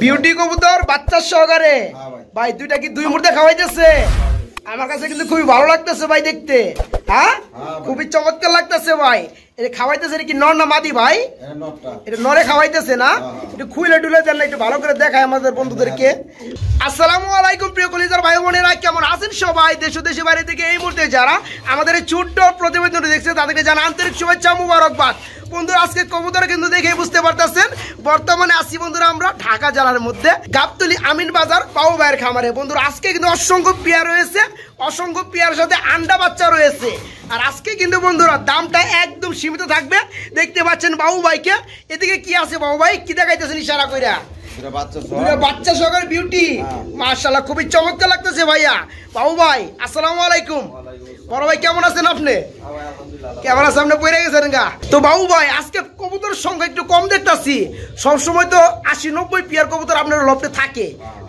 Beauty কবুতর বাচ্চার সহকারে ভাই দুইটা কি দুই মুহূর্তে খাওয়াইতেছে আমার কাছে কিন্তু খুবই ভালো লাগতেছে ভাই দেখতে। হ্যাঁ খুবই চমৎকার লাগতেছে ভাই। এটা খাওয়াইতেছে কি নর না মাদি ভাই? এটা নরে খাওয়াইতেছে না? একটু খুইলে টুলে দেন না, একটু ভালো করে দেখায় আমাদের বন্ধুদেরকে। আসসালামু আলাইকুম প্রিয় কলিজার ভাই বোনেরা, কেমন আছেন সবাই? দেশ ও দেশের বাইরে থেকে এই মুহূর্তে যারা আমাদের এই ছোট্ট প্রতিবেদনটি দেখছে তাদেরকে জানা আন্তরিক শুভেচ্ছা মুবারকবাদ। বন্ধুরা আজকে কবুতর কিন্তু দেখে বুঝতে পারতেছেন বর্তমানে আসি বন্ধুরা আমরা ঢাকা জেলার মধ্যে গাবতলী আমিন বাজার বাবু ভাইয়ের খামারে। বন্ধুরা আজকে কিন্তু অসংখ্য পেয়ার রয়েছে, অসংখ্য পেয়ার সাথে আন্ডা বাচ্চা রয়েছে। আর আজকে কিন্তু বন্ধুরা দামটা একদম সীমিত থাকবে। দেখতে পাচ্ছেন বাবু ভাইকে। এদিকে কি আছে বাবু ভাই, কি দেখাইতেছেন ইশারা কইরা? বাচ্চা সহকারে বিউটি, মাশাআল্লাহ খুবই চমৎকার লাগতেছে ভাইয়া। বাবু ভাই আসসালামু আলাইকুম। বড় ভাই কেমন আছেন আপনি? ক্যামেরার সামনে পড়ে গেছেন গা। তো বাবু ভাই আজকে কবুতর সংখ্যা একটু কম দেখতেছি। সবসময় তো 80-90 পেয়ার কবুতর আপনার লফটে থাকে,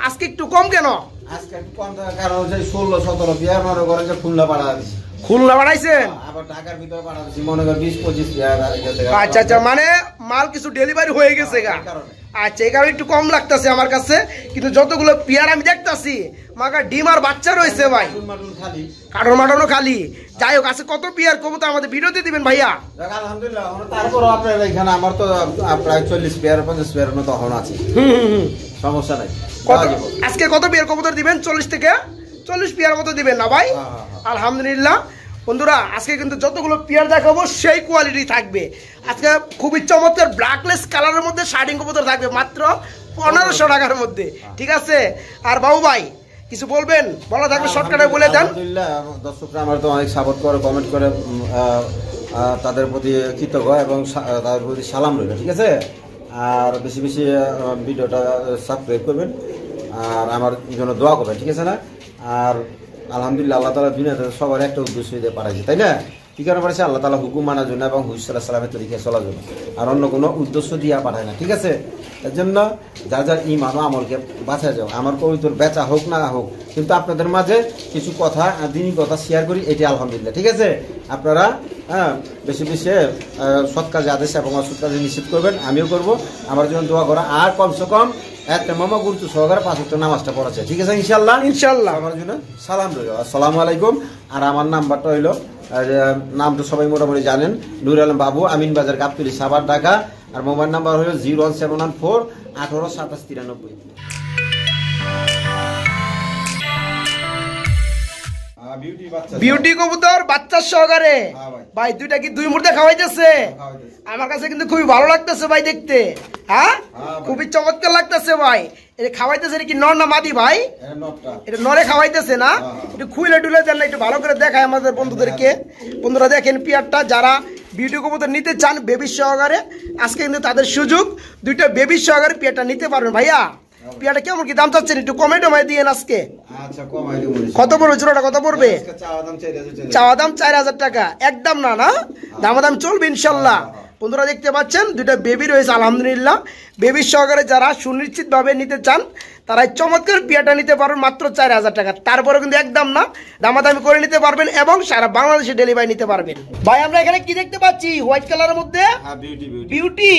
আজকে একটু কম কেন? আজকে একটু কম থাকার কারণ হচ্ছে 16-17 পেয়ার মনে করেন যে খুলনা পাড়া দিচ্ছি। খুলনা বাড়াইছেন? আবার ঢাকার ভিতরে পাড়া দিচ্ছি মনে করেন 20-25 পেয়ার। আচ্ছা আচ্ছা, মানে মাল কিছু ডেলিভারি হয়ে গেছে গা। আচ্ছা এই কারণে একটু কম লাগতেছে আমার কাছে, কিন্তু যতগুলো পেয়ার আমি দেখতেছি মাগা ডিম আর বাচ্চা রয়েছে ভাই, কাটন মাটনও খালি। যাই হোক আজকে কত পেয়ার কবুতর আমাদের ভিডিওতে দিবেন ভাইয়া? আলহামদুলিল্লাহ তারপর আপনার এখানে আমার তো প্রায় 40 পেয়ার 50 পেয়ার মতো তখন আছে। সমস্যা নাই। আজকে কত পেয়ার কবুতর দিবেন? 40 থেকে 40 পেয়ার মতো দিবেন না ভাই? আলহামদুলিল্লাহ। বন্ধুরা আজকে কিন্তু যতগুলো পেয়ার দেখাবো সেই কোয়ালিটি থাকবে। আজকে খুবই চমৎকার ব্ল্যাকলেস কালারের মধ্যে শার্টিং কবুতর থাকবে মাত্র 1500 টাকার মধ্যে, ঠিক আছে? আর বাবু ভাই কিছু বলবেন? বলা থাকবে শর্টকাটে বলে দেন। আলহামদুলিল্লাহ দর্শকরা আমার তো অনেক সাপোর্ট করে, কমেন্ট করে, তাদের প্রতি কৃতজ্ঞ এবং তাদের প্রতি সালাম রইল, ঠিক আছে? আর বেশি বেশি ভিডিওটা সাবস্ক্রাইব করবেন আর আমার জন্য দোয়া করবেন, ঠিক আছে না? আর আলহামদুলিল্লাহ আল্লাহ তাআলা দুনিয়াতে সবার একটা উদ্দেশ্য দিয়ে পাঠাইছে, তাই না? কি কারণে পাঠাইছে? আল্লাহ তাআলা হুকুম মানার জন্য এবং হুজুর সাল্লাল্লাহু আলাইহি ওয়াসাল্লামের তরিকায় চলার জন্য, আর অন্য কোনো উদ্দেশ্য দিয়ে পাঠায় না, ঠিক আছে? এর জন্য যার যার ইমান ও আমলকে বাঁচায় যাও। আমার কবিতর বেচা হোক না হোক, কিন্তু আপনাদের মাঝে কিছু কথা দিনই কথা শেয়ার করি, এটি আলহামদুলিল্লাহ, ঠিক আছে? আপনারা বেশি বেশি সৎ কাজে আদেশ এবং অসৎ কাজে নিষেধ করবেন, আমিও করব। আমার জন্য দোয়া করা, আর কমসে কম একটা মামা গুরুত্ব সহকারে 5 ওয়াক্ত নামাজটা পড়াচ্ছে, ঠিক আছে? ইনশাআল্লাহ ইনশাআল্লাহ। আমার জন্য সালাম রইল, আসসালামু আলাইকুম। আর আমার নাম্বারটা হইল, নামটা সবাই মোটামুটি জানেন, নুর আলম বাবু, আমিন বাজার, গাবতলী, সাভার, ঢাকা। আর মোবাইল নাম্বার হলো 01714 18 27 93। বিউটি কবুতর বাচ্চার সহকারে ভাই দুইটা কি দুই মুহূর্তে খাওয়াইতেছে আমার কাছে কিন্তু খুবই ভালো লাগতেছে ভাই দেখতে। হ্যাঁ খুবই চমৎকার লাগতেছে ভাই। এটা খাওয়াইতেছে কি নর না মাদি ভাই? এটা নরে খাওয়াইতেছে না? একটু খুইলে টুলে দেন না, একটু ভালো করে দেখায় আমাদের বন্ধুদেরকে। বন্ধুরা দেখেন পেয়ারটা, যারা বিউটি কবুতর নিতে চান বেবি সহকারে, আজকে কিন্তু তাদের সুযোগ, দুইটা বেবি সহকারে পেয়ারটা নিতে পারবেন। ভাইয়া পেয়ারটা কেমন কি দাম চাচ্ছেন? একটু কমেন্ট আমায় দিয়েন আজকে। আচ্ছা কমাই দেব। কত পড়বে জোড়াটা? কত পড়বে? চাওয়া দাম 4000 টাকা, একদম না না দামাদাম চলবে ইনশাল্লাহ। বন্ধুরা দেখতে পাচ্ছেন দুইটা বেবি রয়েছে আলহামদুলিল্লাহ। বেবি সহকারে যারা সুনিশ্চিত ভাবে নিতে চান তারা চমৎকার পেয়ারটা নিতে পারবেন মাত্র 4000 টাকা। তারপরে কিন্তু একদম না, দামাদামি করে নিতে পারবেন এবং সারা বাংলাদেশে ডেলিভারি নিতে পারবেন। ভাই আমরা এখানে কি দেখতে পাচ্ছি? হোয়াইট কালারের মধ্যে বিউটি,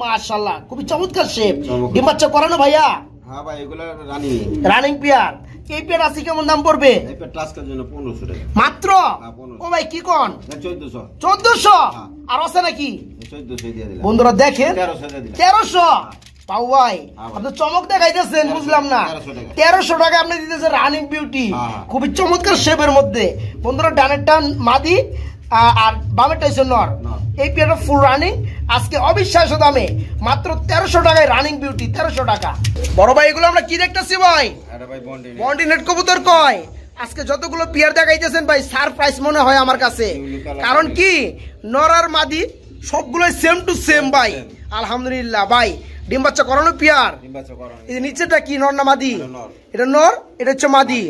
মাশাআল্লাহ খুবই চমৎকার শেপ। ডিম বাচ্চা করানো ভাইয়া? হ্যাঁ ভাই এগুলা রানিং পেয়ার। এই পেয়ার আছে কেমন দাম পড়বে? এই পেয়ার টাস্কের জন্য 1500 টাকা মাত্র। ও ভাই কি কোন? 1400 1400 আর আছে নাকি? 1400 দিয়ে দিলাম। বন্ধুরা দেখেন 1300। পাও ভাই আপনি চমক দেখাইতেছেন, বুঝলাম না। 1300 টাকা আপনি দিতেছেন রানিং বিউটি, খুবই চমৎকার শেপের মধ্যে। বন্ধুরা ডানের টান মাদি আর বামেরটা হচ্ছে নর। এই পেয়ারটা ফুল রানিং, আজকে অবিশ্বাস্য দামে মাত্র 1300 টাকায় রানিং বিউটি, 1300 টাকা। বড় ভাই এগুলো আমরা কি দেখতেছি ভাই? বন্ডি নেট কবুতর কয়। আজকে যতগুলো পেয়ার দেখাইতেছেন ভাই সারপ্রাইজ মনে হয় আমার কাছে, কারণ কি নর আর মাদি সবগুলোই সেম টু সেম ভাই আলহামদুলিল্লাহ। ভাই ডিম বাচ্চা করানো পেয়ার, এই নিচেটা কি নর না মাদি? এটা নর, এটা হচ্ছে মাদি।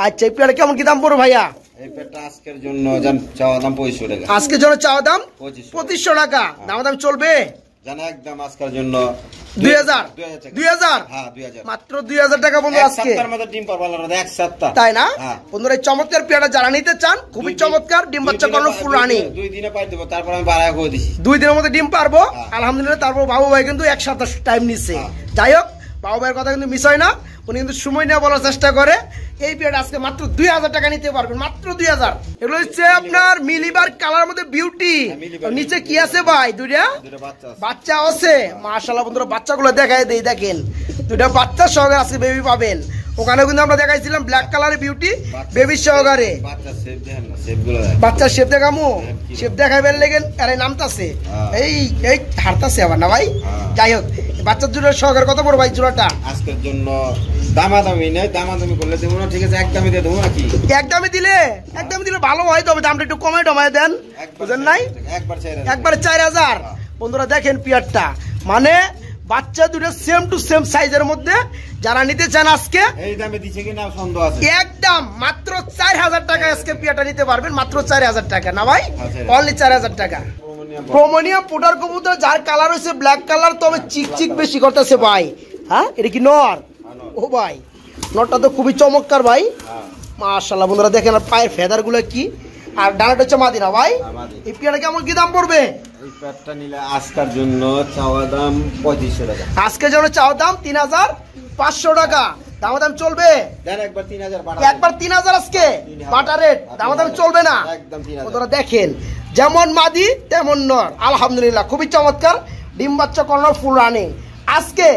আচ্ছা এই পেয়ার কেমন কি দাম পড়ো ভাইয়া? আজকের জন্য চাওয়া দাম 2500 টাকা। আজকের জন্য চাওয়া দাম 2500 টাকা, দাম চলবে জানা একদম আজকের জন্য 2000 হ্যাঁ 2000 মাত্র 2000 টাকা বন্ধু আজকে। সপ্তাহের মধ্যে ডিম পারবা না, এক সপ্তাহ, তাই না? বন্ধুরা এই চমৎকার পেয়ারটা যারা নিতে চান, খুবই চমৎকার ডিম বাচ্চা করানো ফুল রানিং। 2 দিনে পাই দেব, তারপর আমি বাড়ায় করে দিছি। 2 দিনের মধ্যে ডিম পারবো আলহামদুলিল্লাহ। তারপর বাবু ভাই কিন্তু এক সপ্তাহ টাইম নিচ্ছে। যাই হোক বাবু ভাইয়ের কথা কিন্তু মিস হয় না, উনি কিন্তু সময় নিয়ে বলার চেষ্টা করে। এই পেয়ারটা আজকে মাত্র 2000 টাকা নিতে পারবেন, মাত্র 2000। এগুলো হচ্ছে আপনার মিলিবার কালার মধ্যে বিউটি। নিচে কি আছে ভাই? দুইটা বাচ্চা আছে। মাশাআল্লাহ বন্ধুরা, বাচ্চাগুলো দেখায় দেই, দেখেন দুইটা বাচ্চা সহকারে আজকে বেবি পাবেন। ওখানে কিন্তু আমরা দেখাইছিলাম ব্ল্যাক কালারের বিউটি বেবি সহকারে। বাচ্চার শেপ দেখামু, শেপ দেখাইবেন লেগেন আরে নামতাছে এই এই হারতাছে আবার না ভাই। যাই হোক, বাচ্চার জোড়া সহকারে কত বড় ভাই জোড়াটা? আজকের জন্য দামাদামি নেই, দামাদামি করলে দেবো না, ঠিক আছে? একদমই দিয়ে দেবো নাকি? একদমই দিলে ভালো হয়, তবে দামটা একটু কমে টমায় দেন, বুঝেন নাই? একবারে 4000। বন্ধুরা দেখেন পিয়ারটা, মানে বাচ্চা দুটো সেম টু সেম সাইজের মধ্যে। যারা নিতে চান আজকে এই দামে দিচ্ছে কিনা সন্দেহ আছে, একদম মাত্র 4000 টাকা আজকে পিয়ারটা নিতে পারবেন, মাত্র 4000 টাকা না ভাই, অনলি 4000 টাকা। প্রোমোনিয়াম পোটার কবুতর, যার কালার হচ্ছে ব্ল্যাক কালার, তবে চিকচিক বেশি করতেছে ভাই। হ্যাঁ, এটা কি নর? ও ভাই, নরটা তো খুবই চমৎকার ভাই, মাশাআল্লাহ। বন্ধুরা দেখেন আর পায়ের ফেদার গুলো কি, আর ডানাটা হচ্ছে মাদি না ভাই। এই পিয়ারটা কেমন কি দাম পড়বে? এই প্যাডটা নিলে আজকের জন্য চাওয়া দাম 3500 টাকা। আজকের জন্য চাওয়া দাম 3500 টাকা। দামাদাম চলবে? একবার 3000 একবার 3000 আজকে বাটা রেট, দামাদাম চলবে না। একদম 3000। ওরা দেখেন যেমন মাদি তেমন নর, আলহামদুলিল্লাহ খুবই চমৎকার। ডিম বাচ্চা করানো ফুল রানিং। আজকে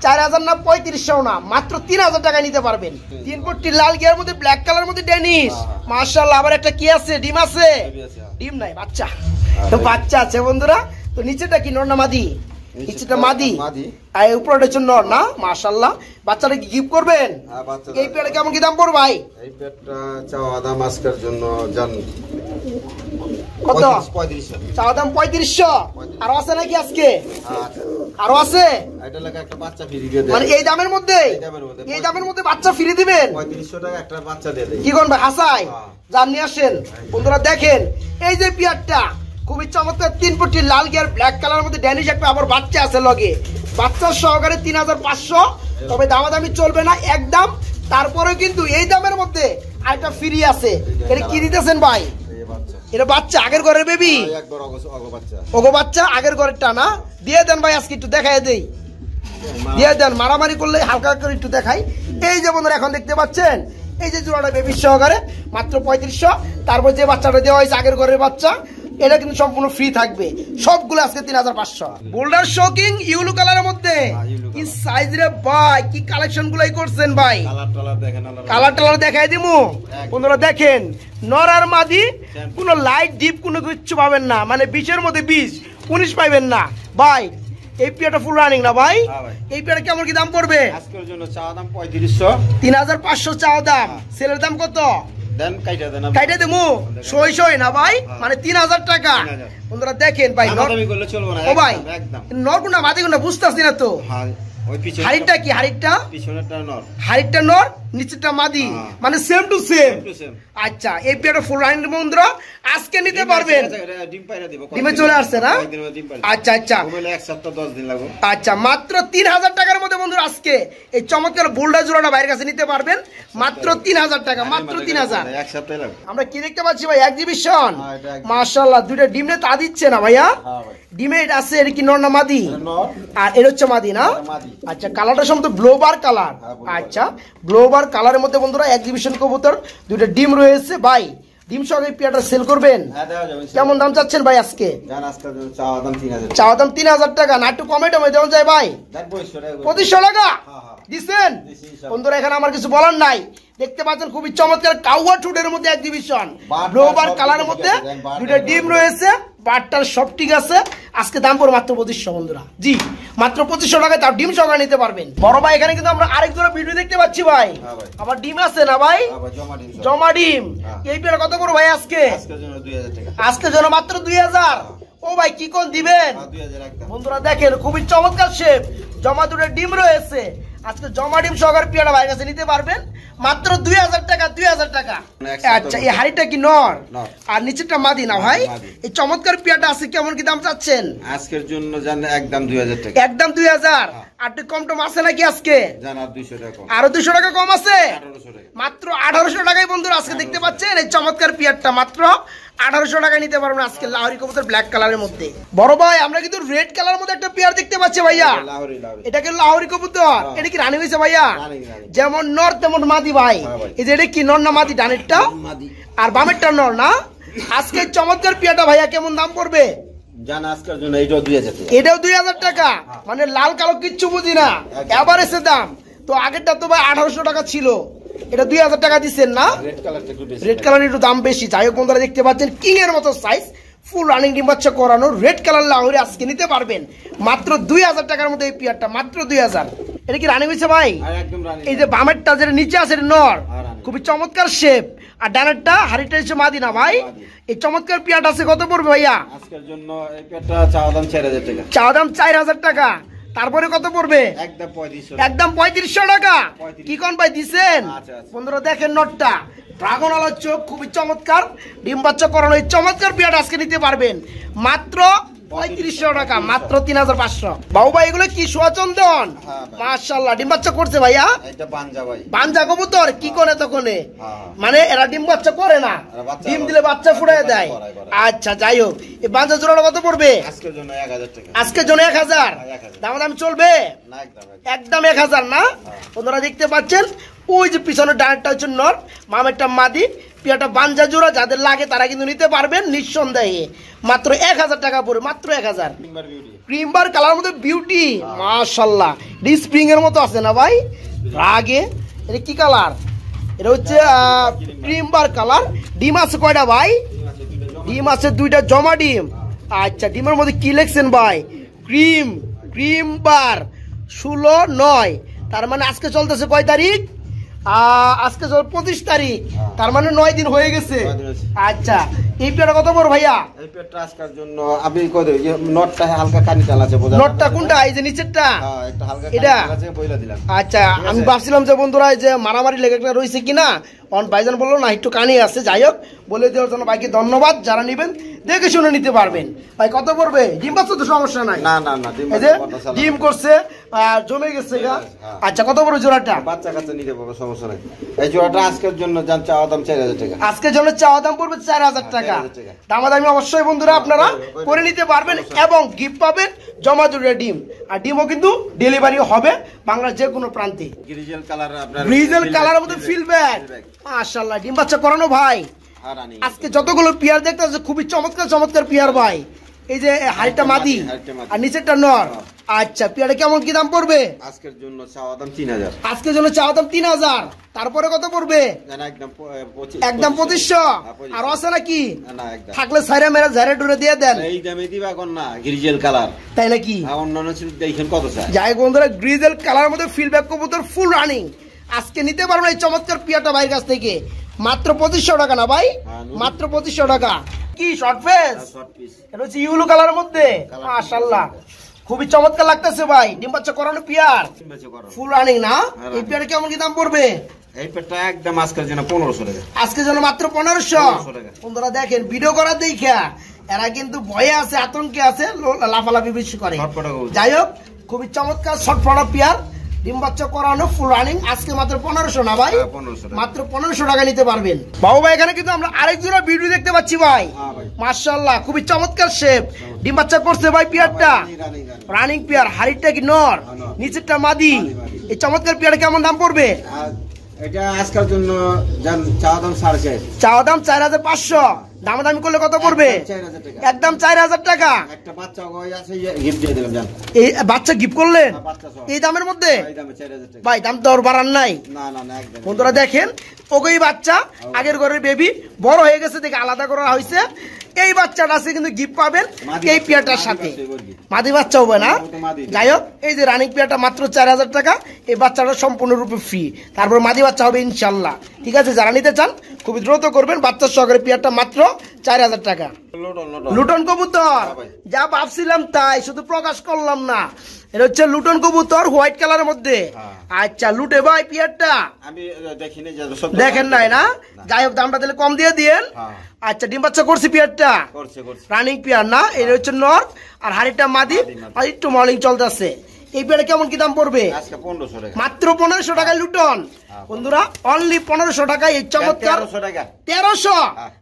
4000 না 3500 না, মাত্র 3000 টাকা নিতে পারবেন। 3 পট্টি লাল গিয়ার মধ্যে ব্ল্যাক কালার মধ্যে ডেনিশ, মাশাআল্লাহ। আবার একটা কি আছে? ডিম আছে? ডিম নাই, বাচ্চা। তো বাচ্চা আছে বন্ধুরা। তো নিচেটা কি নর না মাদি? নিচেটা মাদি, আর উপরটা হচ্ছে নর না? মাশাআল্লাহ। বাচ্চাটা কি গিফট করবেন? এই পেয়ারটা কেমন কি দাম পড়বে ভাই? এই পেয়ারটা চাওয়া দাম আজকের জন্য জান কত? 3500। চাওয়া দাম 3500। আরো আছে নাকি আজকে? আরো আছে? এটা লাগা একটা বাচ্চা ফ্রি দিয়ে দেন, মানে এই দামের মধ্যে? এই দামের মধ্যে বাচ্চা ফ্রি দিবেন? 3500 টাকা একটা বাচ্চা দিয়ে দেন। কি কোন ভাই হাসাই জান নিয়ে আসেন। বন্ধুরা দেখেন এই যে পিয়ারটা খুবই চমৎকার, 3 পট্টি লাল গিয়ার ব্ল্যাক কালার মধ্যে ড্যানিশ, একটা আবার বাচ্চা আছে লগে, বাচ্চা সহকারে 3500। তবে দামাদামি চলবে না, একদম। তারপরে কিন্তু এই দামের মধ্যে আরেকটা ফ্রি আছে। এটা কি দিতেছেন ভাই? এটা বাচ্চা আগের ঘরের বেবি, একবার ওগো বাচ্চা আগের ঘরের টানা। দিয়ে দেন ভাই, আজকে একটু দেখাই দেই, দিয়ে দেন। মারামারি করলে হালকা করে একটু দেখাই। এই যে বন্ধুরা এখন দেখতে পাচ্ছেন এই যে জোড়াটা বেবি সহকারে মাত্র 3500। তারপর যে বাচ্চাটা দেওয়া হয়েছে আগের ঘরের বাচ্চা, এটা কিন্তু সম্পূর্ণ ফ্রি থাকবে। সবগুলো আজকে 3500। বোল্ডার শোকিং ইউলো কালারের মধ্যে কি সাইজ রে ভাই, কি কালেকশন গুলাই করছেন ভাই। কালার টালার দেখাই দিমু। বন্ধুরা দেখেন নর আর মাদি, কোনো লাইট ডিপ কোনো কিছু পাবেন না, মানে 20-এর মধ্যে 20, 19 পাইবেন না ভাই। এই পিয়াটা ফুল রানিং না ভাই? এই পিয়াটা কেমন কি দাম পড়বে? আজকের জন্য চাওয়া দাম 3500। 3500 চাওয়া দাম। সেলের দাম কত? দেন কাইটা দেন, কাইটা দেমু। সই না ভাই, মানে 3000 টাকা। বন্ধুরা দেখেন ভাই, দামাদামি করলে চলবে না। ও ভাই একদম নরগুনা মাদিগুনা বুঝতাছি না তো। ওই পিছনে হাড়িটা কি? হাড়িটা পিছনেরটা নর, হাড়িটা নর, নিচেরটা মাদি, মানে সেম টু সেম। আচ্ছা, এই পেয়ারটা ফুল রানিং বন্ধুরা আজকে নিতে পারবেন। ডিম পাইরা দিব, ডিমে চলে আসছে না? আচ্ছা আচ্ছা, ঘুমাইলে এক সপ্তাহ 10 দিন লাগবে। আচ্ছা, মাত্র 3000 টাকার মধ্যে বন্ধুরা আজকে এই চমৎকার বোল্ডার জোড়াটা বাইরের কাছে নিতে পারবেন, মাত্র 3000 টাকা, মাত্র 3000। এক সপ্তাহ লাগবে। আমরা কি দেখতে পাচ্ছি ভাই? এক্সিবিশন, মাশাআল্লাহ। দুইটা ডিমে তা দিচ্ছে না ভাইয়া? ডিমে এটা আছে, এটা কি নর না মাদি? আর এটা হচ্ছে মাদি না? আচ্ছা, কালারটা সম্ভবত ব্লোবার কালার। আচ্ছা, ব্লোবার কালারের মধ্যে বন্ধুরা এক্সিবিশন কবুতর, দুইটা ডিম রয়েছে ভাই। ডিম সহ এই পিয়াটা সেল করবেন? কেমন দাম চাচ্ছেন ভাই আজকে? চাওয়া দাম 3000। চাওয়া দাম 3000 টাকা, না একটু কমে টমে দেওয়া যায় ভাই? 2500 টাকা দিচ্ছেন। বন্ধুরা এখানে আমার কিছু বলার নাই। দেখতে পাচ্ছেন খুবই চমৎকার কাউয়া টুডের মধ্যে এক্সিবিশন, ব্লোবার কালারের মধ্যে দুইটা ডিম রয়েছে, বাটটার সব ঠিক আছে। আজকে দাম পড়ে মাত্র 2500 বন্ধুরা। জি, মাত্র 2500 টাকায় তার ডিম সহকারে নিতে পারবেন। বড় ভাই এখানে কিন্তু আমরা আরেক জোড়া ভিডিও দেখতে পাচ্ছি ভাই। আবার ডিম আছে না ভাই? জমা ডিম। এই পেয়ার কত করে ভাই আজকে? আজকের জন্য মাত্র 2000। ও ভাই কি কোন দিবেন? বন্ধুরা দেখেন খুবই চমৎকার শেপ, জমা দুটো ডিম রয়েছে। আজকে জমা ডিম সহকারে পিয়াটা ভাইয়ের কাছে নিতে পারবেন মাত্র 2000 টাকা, 2000 টাকা। আচ্ছা, এই হাড়িটা কি নর আর নিচেরটা মাদি না ভাই? এই চমৎকার পিয়াটা আছে, কেমন কি দাম চাচ্ছেন আজকের জন্য? জান একদম 2000 টাকা। একদম 2000। আর কম টম আছে নাকি আজকে? জান আর 200 টাকা কম। আরো 200 টাকা কম আছে? 1800 টাকা। মাত্র 1800 টাকায় বন্ধুরা আজকে দেখতে পাচ্ছেন এই চমৎকার পিয়ারটা মাত্র 1800 টাকায় নিতে পারবেন আজকে লাহোরি কবুতর ব্ল্যাক কালারের মধ্যে। বড় ভাই আমরা কিন্তু রেড কালারের মধ্যে একটা পেয়ার দেখতে পাচ্ছি ভাইয়া। এটা কি লাহোরি কবুতর? এটা কি রানী হয়েছে ভাইয়া? Running, running. যেমন নর তেমন মাদি ভাই। হ্যাঁ ভাই। এই যে এটা কি নর না মাদি? ডানেরটা মাদি। আর বামেরটা নর না? আজকে চমৎকার পেয়ারটা ভাইয়া কেমন দাম পড়বে? জান আজকের জন্য এইটাও 2000 টাকা। এটাও 2000 টাকা। মানে লাল কালো কিচ্ছু বুঝি না, এভারেজের দাম। তো আগেরটা তো ভাই 1800 টাকা ছিল, এটা 2000 টাকা দিচ্ছেন না? রেড কালারটা একটু বেশি। রেড কালার একটু দাম বেশি। যাই হোক বন্ধুরা দেখতে পাচ্ছেন কিং এর মতো সাইজ, ফুল রানিং ডিম বাচ্চা করানো রেড কালার লাহোরি আজকে নিতে পারবেন মাত্র 2000 টাকার মধ্যে। এই পেয়ারটা মাত্র 2000। এটা কি রানিং হয়েছে ভাই? আর একদম রানিং। এই যে বামেরটা যেটা নিচে আছে এটা নর, হ্যাঁ, রানী। খুবই চমৎকার শেপ। আর ডানেরটা হাড়িটা হচ্ছে মাদি না ভাই? মাদি। এই চমৎকার পেয়ারটা আছে কত পড়বে ভাইয়া? আজকের জন্য এই পেটটা চাওয়া দাম 4000 টাকা। চাওয়া দাম 4000 টাকা। তারপরে কত পড়বে? একদম 3500। একদম 3500 টাকা। 3500 কি কোন ভাই দিছেন? আচ্ছা, আচ্ছা। বন্ধুরা দেখেন নটটা, ড্রাগন আলোর চোখ, খুবই চমৎকার ডিম বাচ্চা করানো এই চমৎকার পেয়ারটা আজকে নিতে পারবেন মাত্র 3500 টাকা, মাত্র 3500। বাবু ভাই এগুলো কি সোয়াচন্দন? হ্যাঁ ভাই। মাশাআল্লাহ ডিম বাচ্চা করছে ভাইয়া। এটা বানজা ভাই। বাঞ্জা কবুতর কি করে তখনে? হ্যাঁ। মানে এরা ডিম বাচ্চা করে না, এরা বাচ্চা ডিম দিলে বাচ্চা ফুটায় দেয়। করে। আচ্ছা যাই হোক, এই বাঞ্জা জোড়াটা কত পড়বে? আজকের জন্য 1000 টাকা। আজকের জন্য 1000। 1000 দাম চলবে না একদম। একদম 1000 না? আপনারা দেখতে পাচ্ছেন ওই যে পিছনের ডানেরটা হচ্ছে নর, মামেরটা মাদি, পিয়াটা বাঞ্জা জোড়া যাদের লাগে তারা কিন্তু নিতে পারবেন নিঃসন্দেহে। মাত্র 1000 টাকা পড়ে, মাত্র 1000। Timber beauty. ক্রিমবার কালার মধ্যে বিউটি, মাশাআল্লাহ ডি স্প্রিং এর মতো আছে না ভাই? আগে এটা কি কালার? এটা হচ্ছে ক্রিমবার কালার। ডিম আছে কয়টা ভাই? ডিম আছে 2টা জমা ডিম। আচ্ছা ডিমের মধ্যে কি লিখছেন ভাই? ক্রিম বার 16/9। তার মানে আজকে চলতেছে কয় তারিখ? আজকে 25 তারিখ, তার মানে 9 দিন হয়ে গেছে। 9 দিন হয়েছে। আচ্ছা এই পেয়ারটা কত বড় ভাইয়া? এই পেটটা আজকের জন্য আপনি কই দেব যে নটটা হালকা কানি টাল আছে বোঝা। নটটা কোনটা? এই যে নিচেরটা? হ্যাঁ একটা হালকা এটা? কানি টাল আছে বইলা দিলাম। আচ্ছা ঠিক আছে? আমি ভাবছিলাম যে বন্ধুরা এই যে মারামারি লেগে একটা রয়েছে কিনা, অন ভাইজান বললো না একটু কানি আছে। যাই হোক বলে দেওয়ার জন্য ভাইকে ধন্যবাদ। যারা নেবেন দেখে শুনে নিতে পারবেন। ভাই কত পড়বে? ডিম পাচ্ছে তো সমস্যা নাই। না না না ডিম এই যে বাচ্চা সালাম। ডিম করছে, জমে গেছে গা। হ্যাঁ। আচ্ছা কত বড় জোড়াটা? বাচ্চা কাচ্চা নিতে পারবে সমস্যা নাই। এই জোড়াটা আজকের জন্য জান চাওয়া দাম 4000 টাকা। আজকের জন্য চাওয়া দাম পড়বে 4000 টাকা। 4000 টাকা। দামাদামি অবশ্যই বন্ধুরা আপনারা করে নিতে পারবেন এবং গিফট পাবেন জমা জুড়ে ডিম। আর ডিমও কিন্তু ডেলিভারি হবে বাংলার যে কোনো প্রান্তে। গ্রিজেল কালার আপনার গ্রিজেল কালারের মধ্যে ফিলব্যাক, মাশাআল্লাহ ডিম বাচ্চা করানো ভাই। আর রানি। আজকে যতগুলো পিয়ার দেখতে আছে খুবই চমৎকার চমৎকার পিয়ার ভাই। এই যে হাড়িটা মাদি হাড়িটা মাদি। আর নিচেরটা নর। আচ্ছা পিয়ারে কেমন কি দাম পড়বে? আজকের জন্য চাওয়া দাম 3000। আজকের জন্য চাওয়া দাম 3000। তারপরে কত পড়বে? জান একদম 25। একদম 2500। আর আছে নাকি? না একদম। থাকলে সাইরা মেরা ঝাড়ে ডুরে দিয়ে দেন। এই দামে দিবা কোন না গ্রিজেল কালার। তাই নাকি? আর অন্যান্য ছিল দেখেন কত চাই। যাই বন্ধুরা গ্রিজেল কালার মধ্যে ফিলব্যাক কবুতর ফুল রানিং আজকে নিতে পারবেন এই চমৎকার পিয়াটা ভাইয়ের কাছ থেকে মাত্র 2500 টাকা না ভাই? মাত্র 2500 টাকা। কি শর্ট ফেস? Short piece. এটা হচ্ছে ইউলো কালারের মধ্যে, মাশাআল্লাহ খুবই চমৎকার লাগতেছে ভাই। ডিম বাচ্চা করানো পিয়ার বেচে করো। ফুল রানিং না? এই পিয়ারে কেমন কি দাম পড়বে? এই পেটটা একদম আজকের জন্য 1500 টাকা। আজকের জন্য মাত্র 1500 টাকা। বন্ধুরা দেখেন ভিডিও করার দেখা এরা কিন্তু ভয়ে আছে, আতঙ্কে আছে, লাফালাফি বেশি করে। ছটফটা কবুতর। যাই হোক খুবই চমৎকার শর্টফটা পিয়ার ডিম বাচ্চা করানো ফুল রানিং আজকে মাত্র 1500 না ভাই? হ্যাঁ, 1500 টাকা। মাত্র 1500 টাকা নিতে পারবেন। বাবু ভাই এখানে কিন্তু আমরা আরেক জোড়া ভিডিও দেখতে পাচ্ছি ভাই। হ্যাঁ ভাই। মাশাআল্লাহ খুবই চমৎকার শেপ, ডিম বাচ্চা করছে ভাই পিয়ারটা। রানি। রানিং পিয়ার, হাড়িটা কি নর, নর। নিচেরটা মাদি। মাদি। এই চমৎকার পিয়ার কেমন দাম পড়বে? আর এটা আজকের জন্য জান চাওয়া দাম 4.5। চাওয়া দাম 4500। দামাদামি করলে কত পড়বে? 4000 টাকা। একদম 4000 টাকা। একটা বাচ্চা গয় আছে গিফট দিয়ে দিলাম জান। এই বাচ্চা গিফট করলেন হ্যাঁ, বাচ্চা সহ। এই দামের মধ্যে? এই দামে 4000 টাকা। ভাই দাম দর বাড়ান নাই? না না না একদম। বন্ধুরা দেখেন ওকেই বাচ্চা আগের ঘরের বেবি বড় হয়ে গেছে দেখে আলাদা করা হয়েছে। এই বাচ্চাটা আছে কিন্তু গিফট পাবেন এই পিয়ারটার সাথে। মাদি বাচ্চা হবে না? যাই হোক এই যে রানিং পিয়ারটা মাত্র 4000 টাকা। এই বাচ্চাটা সম্পূর্ণরূপে ফ্রি। তারপর মাদি বাচ্চা হবে ইনশাল্লাহ। ঠিক আছে যারা নিতে চান খুবই দ্রুত করবেন। বাচ্চা সহকারে পিয়ারটা মাত্র 4000 টাকা। লুটন কবুতর যা ভাবছিলাম তাই, শুধু প্রকাশ করলাম না। এটা হচ্ছে লুটন কবুতর হোয়াইট কালারের মধ্যে। আচ্ছা লুটে ভাই পিয়ারটা আমি দেখিনি যে দেখেন নাই না? যাই হোক দামটা তাহলে কম দিয়ে দিয়েন। আচ্ছা ডিম বাচ্চা করছি পিয়ারটা করছে রানিং পিয়ার না? এটা হচ্ছে নর আর হাড়িটা মাদি আর একটু মর্নিং চলতেছে। এই পিয়ারে কেমন কি দাম পড়বে? আজকে 1500 টাকা। মাত্র 1500 টাকায় লুটন বন্ধুরা, অনলি 1500 টাকায় এই চমৎকার 1300 টাকা। 1300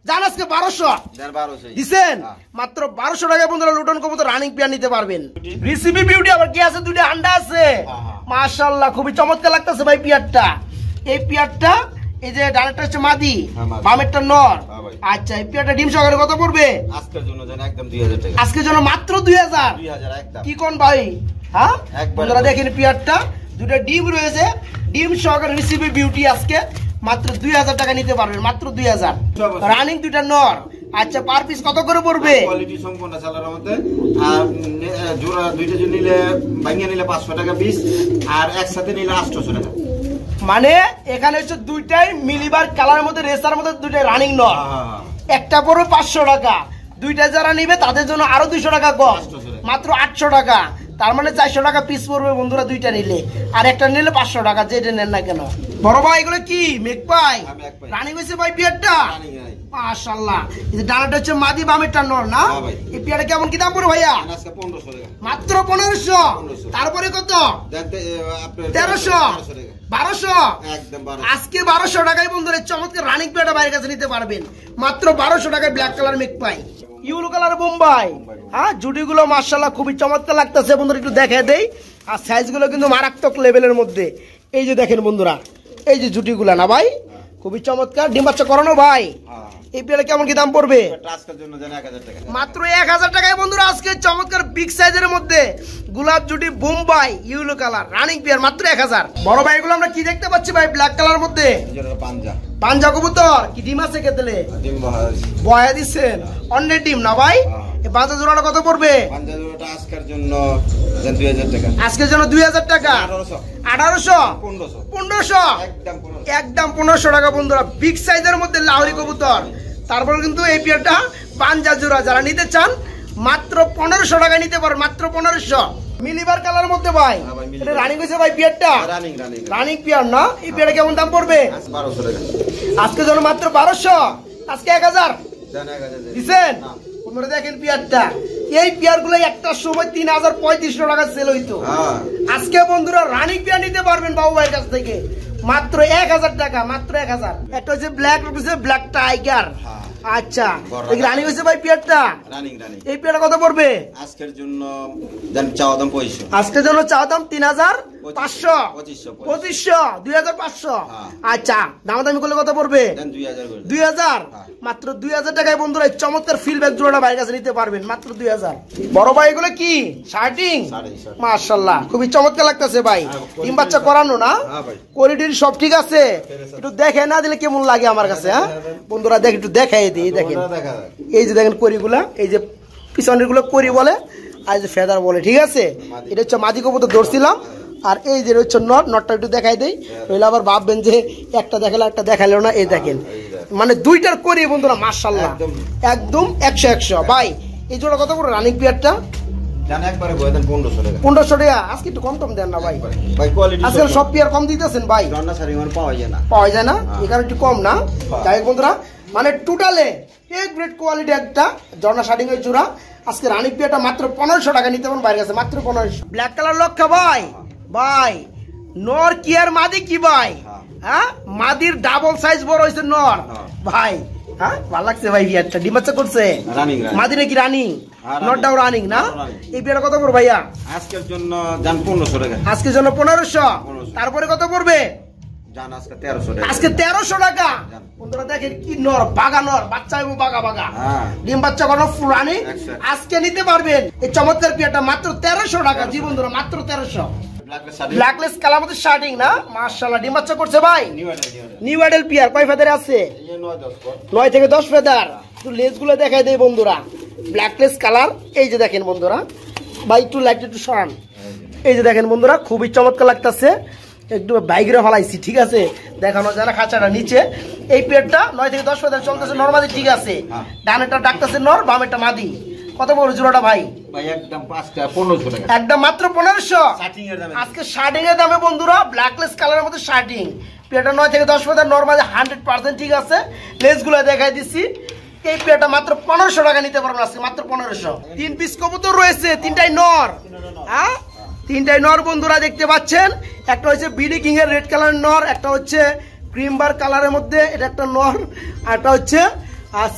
জান আজকে 1200 দেন 1200 দিছেন। মাত্র 1200 টাকায় বন্ধুরা লুটন কবুতর রানিং পিয়ার নিতে পারবেন। রিসিপি বিউটি আবার কি আছে? দুইটা আন্ডা আছে। মাশাআল্লাহ খুবই চমৎকার লাগতেছে ভাই পিয়ারটা। এই পিয়ারটা এই যে ডানেরটা হচ্ছে মাদি, বামেরটা নর। আচ্ছা এই পিয়ারটা ডিম সহকারে কত পড়বে আজকের জন্য? জান একদম 2000 টাকা। আজকের জন্য মাত্র 2000 একদম। কি কোন ভাই? হ্যাঁ আপনারা দেখেন পিয়ারটা দুটো ডিম রয়েছে, ডিম সহকারে রিসিভে বিউটি আজকে মাত্র 2000 টাকা নিতে পারবেন, মাত্র 2000। রানিং দুইটা নর। আচ্ছা পার পিস কত করে পড়বে? কোয়ালিটি সম্পূর্ণ সালার মধ্যে। আর জোড়া দুইটা যদি নিলে ভাঙিয়ে নিলে 500 টাকা পিস, আর একসাথে নিলে 800 টাকা। মানে এখানে হচ্ছে দুইটাই মিলিবার কালারের মধ্যে রেসার মধ্যে দুইটাই রানিং নর। একটা পড়বে 500 টাকা, দুইটা যারা নিবে তাদের জন্য আরো 200 টাকা কম, মাত্র 800 টাকা। তার মানে 400 টাকা পিস পড়বে বন্ধুরা দুইটা নিলে, আর একটা নিলে 500 টাকা, যেটা নেন না কেন। বড় ভাই এগুলো কি মেঘপাই রানিং হয়েছে ভাই পিয়ারটা? মাশাআল্লাহ। এই যে ডানাটা হচ্ছে মাদি, বামেরটা নর না? এই পিয়ারটা কেমন কি দাম পড়বে ভাইয়া? মাত্র 1500। তারপরে কত? 1300, 1200। আজকে 1200 টাকায় বন্ধুরা চমৎকার রানিং পিয়ারটা বাইরের কাছে নিতে পারবেন, মাত্র 1200 টাকায় ব্ল্যাক কালার মেঘপাই, ইউলো কালার বোম্বাই। হ্যাঁ জুটিগুলো মাশাআল্লাহ খুবই চমৎকার লাগতেছে বন্ধুরা, একটু দেখে দেই। আর সাইজগুলো কিন্তু মারাত্মক লেভেলের মধ্যে। এই যে দেখেন বন্ধুরা, এই যে জুটিগুলা না ভাই খুবই চমৎকার, ডিম বাচ্চা করানো ভাই। এই পেয়ারে কেমন কি দাম পড়বে? মাত্র 1000 টাকায় বন্ধুরা আজকে চমৎকার বিগ সাইজের মধ্যে গোলাপ জুটি Bombay yellow colour running pair, মাত্র 1000। বড় ভাই এগুলো আমরা কি দেখতে পাচ্ছি ভাই ব্ল্যাক কালার মধ্যে? পাঞ্জা কবুতর কি ডিম আছে কেতলে? বয়া দিচ্ছেন অন্যের ডিম না ভাই? এই পাঁচা জোড়াটা কত পড়বে? আজকের জন্য 2000 টাকা। আজকের জন্য 2000 টাকা। 1800, 1500, একদম 1500 টাকা বন্ধুরা বিগ সাইজের মধ্যে লাহোরি কবুতর। তারপর কিন্তু এই পেয়ারটা পাঞ্জা জোড়া যারা নিতে চান মাত্র 1500 টাকায় নিতে পারেন, মাত্র 1500। মিলিবার কালার মধ্যে ভাই এটা রানিং হয়েছে ভাই পিয়ারটা? রানিং পিয়ার না? এই পিয়ারটা কেমন দাম পড়বে? 1200 টাকা। আজকের জন্য মাত্র 1200, আজকে 1000 দিচ্ছেন। আপনারা দেখেন পিয়ারটা, এই পিয়ার গুলো একটা সময় 3500 টাকা সেল হইতো। আজকে বন্ধুরা রানিং পিয়ার নিতে পারবেন বাবু ভাইয়ের কাছ থেকে মাত্র 1000 টাকা, মাত্র 1000। একটা হচ্ছে ব্ল্যাক রয়েছে ব্ল্যাক টাইগার। আচ্ছা রানিং হয়েছে ভাই পিয়ারটা? এই পিয়ারটা কত পড়বে? আজকের জন্য চাওয়া দাম 2500। আজকের জন্য চাওয়া দাম 3500, 2500, 2500। আচ্ছা দামাদামি করলে কত পড়বে? 2000, মাত্র 2000 টাকায় বন্ধুরা চমৎকার ফিলব্যাক জোড়াটা বাইরের কাছে নিতে পারবেন, মাত্র 2000। বড় ভাই এগুলো কি শার্টিং? মাশাআল্লাহ খুবই চমৎকার লাগতেছে ভাই, ডিম বাচ্চা করানো না? কোয়ালিটির সব ঠিক আছে? একটু দেখে না দিলে কেমন লাগে আমার কাছে। হ্যাঁ বন্ধুরা দেখ একটু দেখাই দিই, দেখেন এই যে দেখেন করিগুলা, এই যে পিছনের গুলো করি বলে আর যে ফেদার বলে, ঠিক আছে? এটা হচ্ছে মাদি কবুতর ধরছিলাম। আর এই যে হচ্ছে নটটা একটু দেখাই দেই, নইলে আবার ভাববেন যে একটা দেখালে একটা দেখালেও না। এই দেখেন মানে দুইটার করি বন্ধুরা মাশাআল্লাহ একদম 100 ভাই। এই জোড়া কত করে রানিং পিয়ারটা? 1500 টাকা। আজকে একটু কম টম দেন না ভাই, আজকাল সব পিয়ার কম দিতেছেন ভাই, পাওয়া যায় না এই কারণে একটু কম না। যাই হোক বন্ধুরা মানে টোটালে এক গ্রেড কোয়ালিটি একটা ঝর্ণা শার্টিং এর জোড়া আজকে রানিং পিয়ারটা মাত্র 1500 টাকা নিতে পারেন বাইরে গেছে, মাত্র 1500। ব্ল্যাক কালার লক্ষা ভাই, ভাই নর কি আর মাদি কি ভাই? হ্যাঁ মাদির ডাবল সাইজ বড় হয়েছে নর ভাই। হ্যাঁ ভালো লাগছে ভাই বিয়ারটা, ডিম বাচ্চা করছে মাদি নাকি রানিং? নটটাও রানিং না? এই বিয়ারটা কত পড়বে ভাইয়া? আজকের জন্য 1500 টাকা। আজকের জন্য 1500। তারপরে কত পড়বে? আজকে 1300 টাকা। বন্ধুরা দেখেন কি নর, বাগা নর, বাচ্চা এবং বাগা বাগা ডিম বাচ্চা কোনো রানিং আজকে নিতে পারবেন। এই চমৎকার পিয়ারটা মাত্র 1300 টাকা। জি বন্ধুরা মাত্র 1300। ব্ল্যাকলেস কালার মধ্যে শার্টিং না? মাশাআল্লাহ ডিম বাচ্চা করছে ভাই। নিউ আইডেল পিয়ার কয় ফেদারে আছে? 9 থেকে 10 ফেদার। একটু লেজ গুলো দেখাই দেই বন্ধুরা, ব্ল্যাকলেস কালার। এই যে দেখেন বন্ধুরা ভাই একটু লাইট একটু সরান, এই যে দেখেন বন্ধুরা খুবই চমৎকার লাগতেছে, একটু বাইরে ফলাইছি, ঠিক আছে? দেখানো যায় না খাঁচাটা নিচে। এই পেয়ারটা 9 থেকে 10 ফেদার চলতেছে নরমালি, ঠিক আছে? ডানেরটা ডাকতেছে নর, বামেরটা মাদি। কত বড় জোড়াটা ভাই? একদম 1500 টাকা, একদম মাত্র 1500 আজকে শার্টিং এর দামে বন্ধুরা। ব্ল্যাকলেস কালারের মধ্যে শার্টিং, পেয়ারটা 9 থেকে 10 ফেদার নরমালি 100%, ঠিক আছে? লেজ গুলো দেখাই দিচ্ছি। এই পেয়ারটা মাত্র 1500 টাকা নিতে পারবেন আজকে, মাত্র 1500। 3 পিস কবুতর রয়েছে, তিনটাই নর। হ্যাঁ তিনটাই নর বন্ধুরা দেখতে পাচ্ছেন। একটা হচ্ছে বিডি কিং এর রেড কালারের নর, একটা হচ্ছে ক্রিমবার কালারের মধ্যে এটা একটা নর, আর একটা হচ্ছে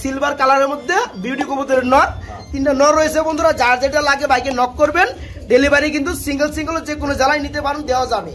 সিলভার কালারের মধ্যে বিউটি কবুতরের নর। তিনটা নর রয়েছে বন্ধুরা, যার যেটা লাগে বাইকে নক করবেন, ডেলিভারি কিন্তু সিঙ্গেল সিঙ্গেল যে কোনো জ্বালাই নিতে পারেন, দেওয়া যাবে।